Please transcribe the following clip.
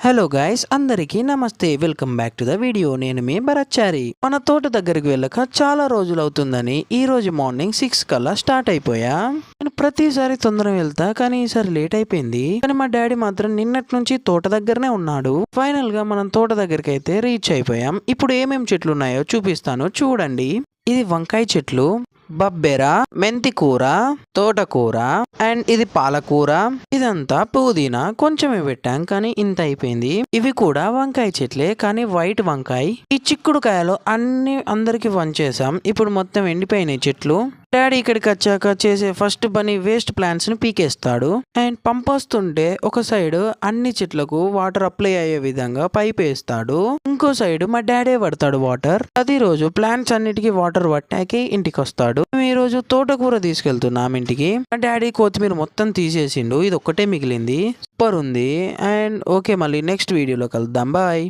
Hello guys, అందరికీ నమస్తే. Welcome back to the video. నేను మీ భరత్చారి. మన తోట దగ్గరికి వెళ్ళక చాలా రోజులు అవుతుందని ఈ రోజు మార్నింగ్ 6 కల్లా స్టార్ట్ అయిపోయా. నేను ప్రతిసారి తొందరగా వెళ్తా, కానీ ఈసారి లేట్ అయిపోయింది. కానీ మా డాడీ మాత్రం నిన్నటి నుంచి తోట దగ్గరనే ఉన్నాడు. ఫైనల్ గా మనం తోట దగ్గరికి అయితే రీచ్ అయిపోయాం. ఇప్పుడు ఏమేం చెట్లు ఉన్నాయో చూపిస్తాను, చూడండి. ఇది వంకాయ చెట్లు, బబ్బెర, మెంతి కూర, తోటకూర అండ్ ఇది పాలకూర. ఇదంతా పుదీనా కొంచెమే పెట్టాం, కానీ ఇంత అయిపోయింది. ఇవి కూడా వంకాయ చెట్లే, కానీ వైట్ వంకాయ. ఈ చిక్కుడుకాయలు అన్ని అందరికి వంచేసాం. ఇప్పుడు మొత్తం ఎండిపోయినాయి చెట్లు. డాడీ ఇక్కడికి వచ్చాక చేసే ఫస్ట్ పని వేస్ట్ ప్లాంట్స్ ని పీకేస్తాడు. అండ్ పంప్ వస్తుంటే ఒక సైడ్ అన్ని చెట్లకు వాటర్ అప్లై అయ్యే విధంగా పైప్ వేస్తాడు. ఇంకో సైడ్ మా డాడీ పడతాడు వాటర్. ప్రతిరోజు ప్లాంట్స్ అన్నిటికీ వాటర్ పట్టాకి ఇంటికి వస్తాడు. మేము ఈ రోజు తోటకూర తీసుకెళ్తున్నాం ఇంటికి. మా డాడీ కొత్తిమీర మొత్తం తీసేసిండు, ఇది ఒక్కటే మిగిలింది. సూపర్ ఉంది. అండ్ ఓకే, మళ్ళీ నెక్స్ట్ వీడియోలో కలుద్దాం. బాయ్.